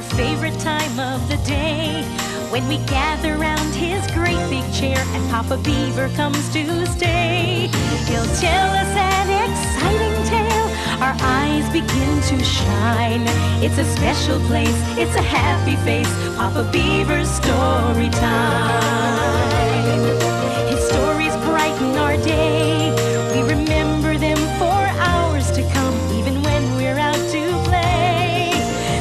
our favorite time of the day, when we gather round his great big chair and Papa Beaver comes to stay. He'll tell us an exciting tale, our eyes begin to shine. It's a special place, it's a happy face, Papa Beaver's story time. His stories brighten our day, we remember them for hours to come, even when we're out to play.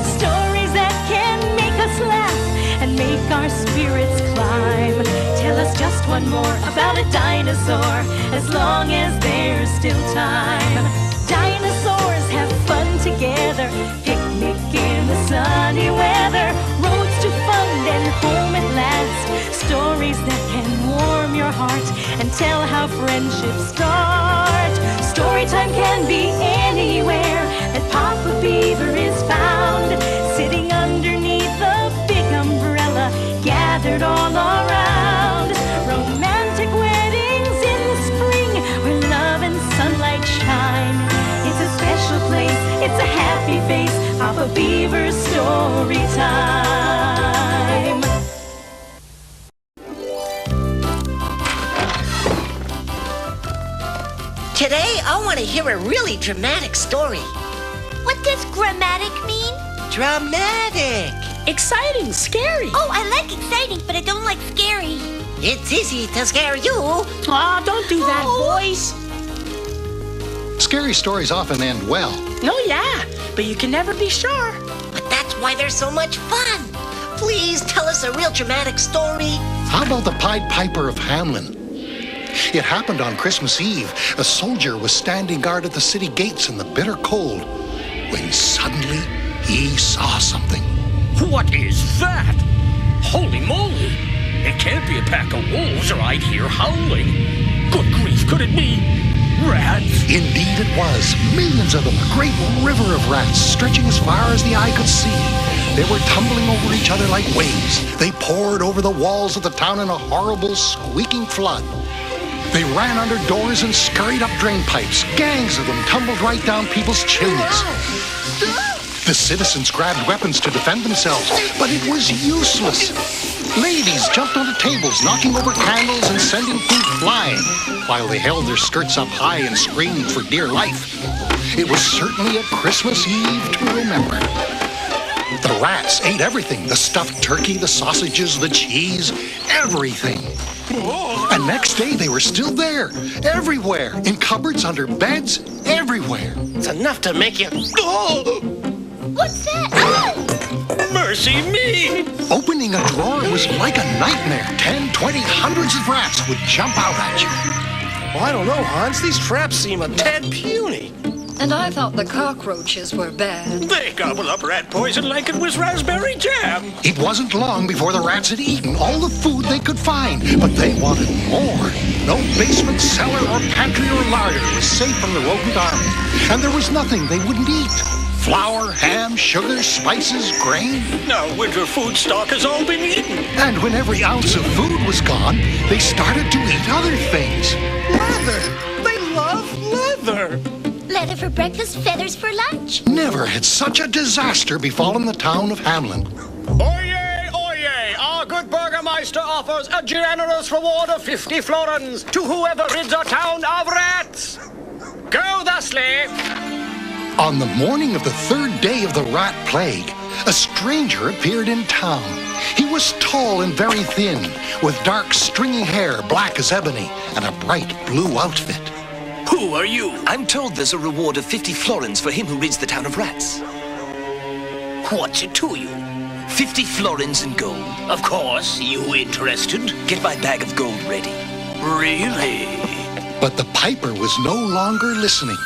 Stories that can make us laugh and make our spirits climb. Tell us just one more about a dinosaur, as long as there's still time. Dinosaurs have fun together, picnic in the sunny weather, roads to fun and home at last. Stories that can warm your heart and tell how friendships start. Storytime can be anywhere that Papa Beaver is found, sitting underneath a big umbrella, gathered all around. Romantic weddings in the spring, where love and sunlight shine. It's a special place, it's a happy face, Papa Beaver's story time. Today, I want to hear a really dramatic story. What does grammatic mean? Dramatic! Exciting, scary. Oh, I like exciting, but I don't like scary. It's easy to scare you. Aw, don't do that, boys. Scary stories often end well. No, yeah, but you can never be sure. But that's why they're so much fun. Please tell us a real dramatic story. How about the Pied Piper of Hamelin? It happened on Christmas Eve. A soldier was standing guard at the city gates in the bitter cold, when suddenly he saw something. What is that? Holy moly! It can't be a pack of wolves or I'd hear howling. Good grief, could it be rats? Indeed it was. Millions of them, a great river of rats stretching as far as the eye could see. They were tumbling over each other like waves. They poured over the walls of the town in a horrible, squeaking flood. They ran under doors and scurried up drain pipes. Gangs of them tumbled right down people's chimneys. The citizens grabbed weapons to defend themselves, but it was useless. Ladies jumped onto tables, knocking over candles and sending food flying, while they held their skirts up high and screamed for dear life. It was certainly a Christmas Eve to remember. The rats ate everything, the stuffed turkey, the sausages, the cheese, everything. And next day they were still there, everywhere, in cupboards, under beds, everywhere. It's enough to make you... What's that? Mercy me! Opening a drawer was like a nightmare. 10, 20, hundreds of rats would jump out at you. Well, I don't know, Hans. These traps seem a tad puny. And I thought the cockroaches were bad. They gobble up rat poison like it was raspberry jam. It wasn't long before the rats had eaten all the food they could find, but they wanted more. No basement, cellar, or pantry or larder was safe from the rodent army, and there was nothing they wouldn't eat. Flour, ham, sugar, spices, grain. Now winter food stock has all been eaten. And when every ounce of food was gone, they started to eat other things. Leather! They love leather! Leather for breakfast, feathers for lunch. Never had such a disaster befallen the town of Hamelin. Oyez, oyez! Our good burgermeister offers a generous reward of 50 florins to whoever rids our town of rats. Go thusly. On the morning of the third day of the rat plague, a stranger appeared in town. He was tall and very thin, with dark stringy hair, black as ebony, and a bright blue outfit. Who are you? I'm told there's a reward of 50 florins for him who rids the town of rats. What's it to you? 50 florins in gold. Of course. You interested? Get my bag of gold ready. Really? But the piper was no longer listening.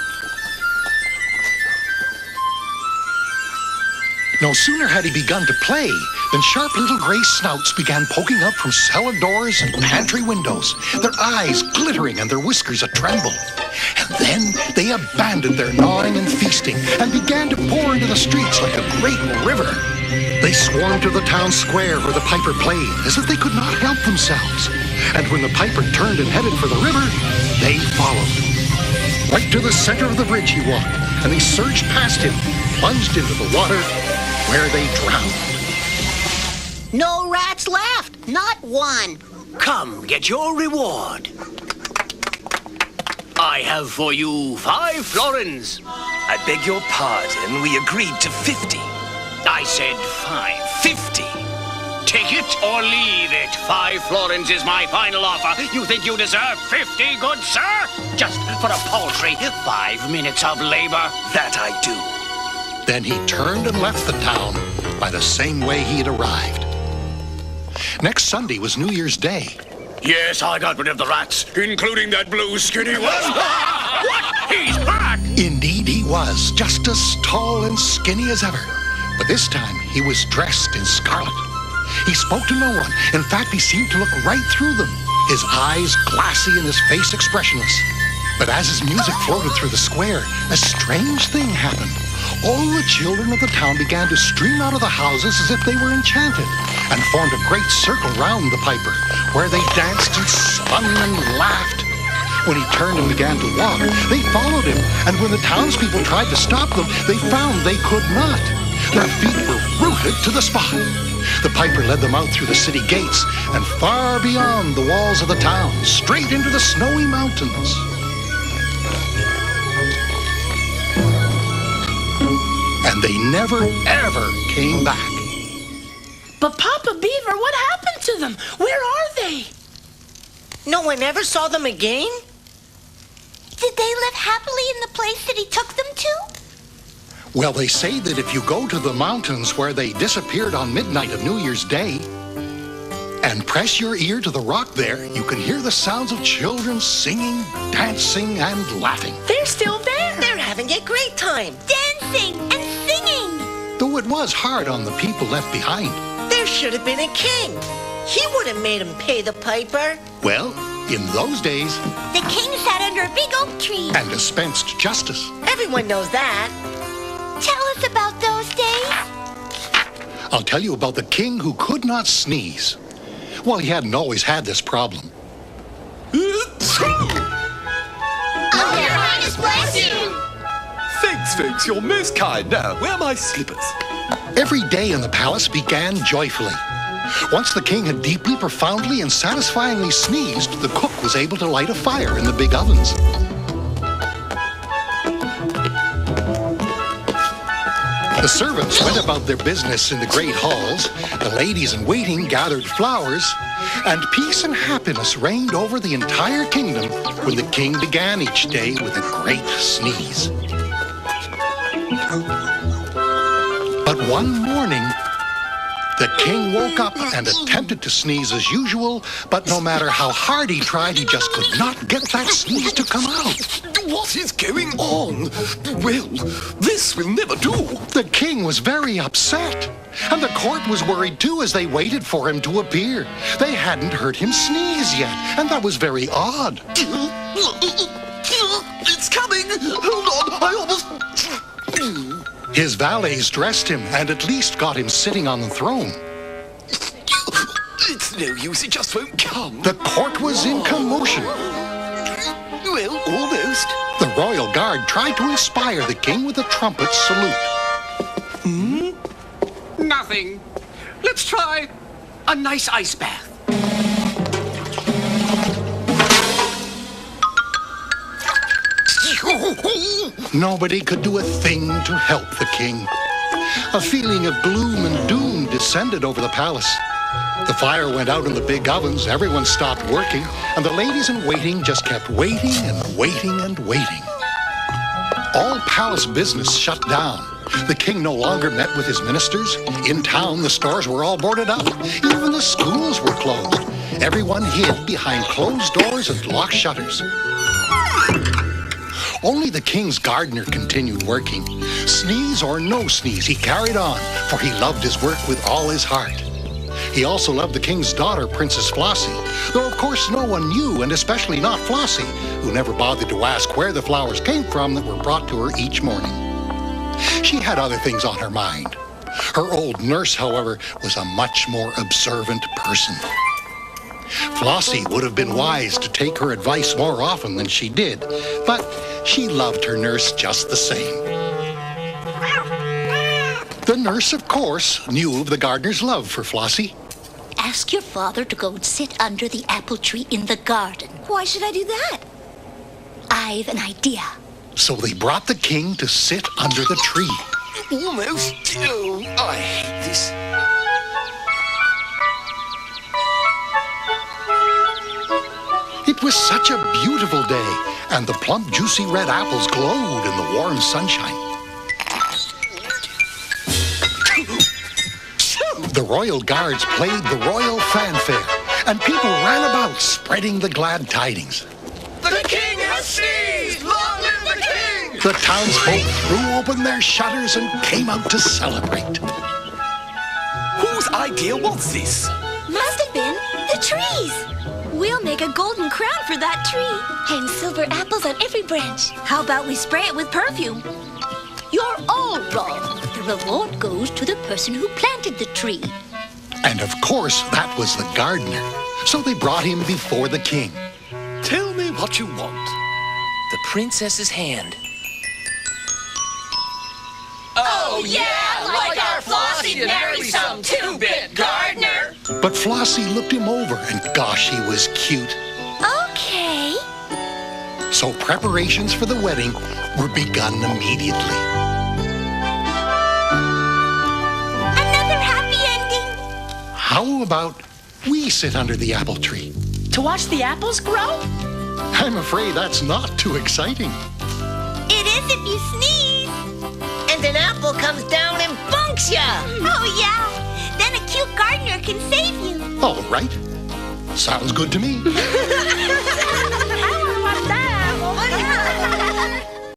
No sooner had he begun to play than sharp little gray snouts began poking up from cellar doors and pantry windows, their eyes glittering and their whiskers a-tremble. And then they abandoned their gnawing and feasting and began to pour into the streets like a great river. They swarmed to the town square where the piper played, as if they could not help themselves. And when the piper turned and headed for the river, they followed. Right to the center of the bridge he walked, and they surged past him, plunged into the water, where they drowned. No rats left, not one. Come, get your reward. I have for you 5 florins. I beg your pardon, we agreed to 50. I said 50. Take it or leave it. 5 florins is my final offer. You think you deserve 50, good sir? Just for a paltry 5 minutes of labor? That I do. Then he turned and left the town by the same way he had arrived. Next Sunday was New Year's Day. Yes, I got rid of the rats, including that blue skinny one. What? He's back! Indeed he was, just as tall and skinny as ever. But this time he was dressed in scarlet. He spoke to no one. In fact, he seemed to look right through them, his eyes glassy and his face expressionless. But as his music floated through the square, a strange thing happened. All the children of the town began to stream out of the houses as if they were enchanted, and formed a great circle round the piper, where they danced and spun and laughed. When he turned and began to walk, they followed him, and when the townspeople tried to stop them, they found they could not. Their feet were rooted to the spot. The piper led them out through the city gates, and far beyond the walls of the town, straight into the snowy mountains. And they never, ever came back. But Papa Beaver, what happened to them? Where are they? No one ever saw them again? Did they live happily in the place that he took them to? Well, they say that if you go to the mountains where they disappeared on midnight of New Year's Day, and press your ear to the rock there, you can hear the sounds of children singing, dancing, and laughing. They're still there. They're having a great time. Dancing and singing. Though it was hard on the people left behind. There should have been a king. He would have made him pay the piper. Well, in those days... The king sat under a big oak tree. And dispensed justice. Everyone knows that. Tell us about those days. I'll tell you about the king who could not sneeze. Well, he hadn't always had this problem. Oh, your highness bless you. Thanks, folks. You're most kind. Now, where are my slippers? Every day in the palace began joyfully. Once the king had deeply, profoundly, and satisfyingly sneezed, the cook was able to light a fire in the big ovens. The servants went about their business in the great halls, the ladies in waiting gathered flowers, and peace and happiness reigned over the entire kingdom when the king began each day with a great sneeze. But one morning, the king woke up and attempted to sneeze as usual, but no matter how hard he tried, he just could not get that sneeze to come out. What is going on? Well, this will never do. The king was very upset, and the court was worried too as they waited for him to appear. They hadn't heard him sneeze yet, and that was very odd. It's coming! Hold on, I almost... His valets dressed him and at least got him sitting on the throne. It's no use, it just won't come. The court was in commotion. Well, almost. The royal guard tried to inspire the king with a trumpet salute. Nothing. Let's try a nice ice bath. Nobody could do a thing to help the king. A feeling of gloom and doom descended over the palace. The fire went out in the big ovens, everyone stopped working, and the ladies in waiting just kept waiting and waiting and waiting. All palace business shut down. The king no longer met with his ministers. In town, the stores were all boarded up. Even the schools were closed. Everyone hid behind closed doors and locked shutters. Only the king's gardener continued working. Sneeze or no sneeze, he carried on, for he loved his work with all his heart. He also loved the king's daughter, Princess Flossie, though of course no one knew, and especially not Flossie, who never bothered to ask where the flowers came from that were brought to her each morning. She had other things on her mind. Her old nurse, however, was a much more observant person. Flossie would have been wise to take her advice more often than she did, but she loved her nurse just the same. The nurse, of course, knew of the gardener's love for Flossie. Ask your father to go and sit under the apple tree in the garden. Why should I do that? I've an idea. So they brought the king to sit under the tree. Almost. Oh, I hate this. It was such a beautiful day, and the plump, juicy red apples glowed in the warm sunshine. The royal guards played the royal fanfare, and people ran about spreading the glad tidings. The king has sneezed! Long live the king! The townsfolk threw open their shutters and came out to celebrate. Whose idea was this? Must have been the trees. We'll make a golden crown for that tree. And silver apples on every branch. How about we spray it with perfume? You're all wrong. The reward goes to the person who planted the tree. And of course, that was the gardener. So they brought him before the king. Tell me what you want. The princess's hand. Oh yeah, like our Flossie marry some two-bit gardener. But Flossie looked him over, and gosh, he was cute. Okay. So preparations for the wedding were begun immediately. Another happy ending. How about we sit under the apple tree? To watch the apples grow? I'm afraid that's not too exciting. It is if you sneeze. And an apple comes down and bunks ya. Oh, yeah. Then a cute gardener can save you. All right. Sounds good to me.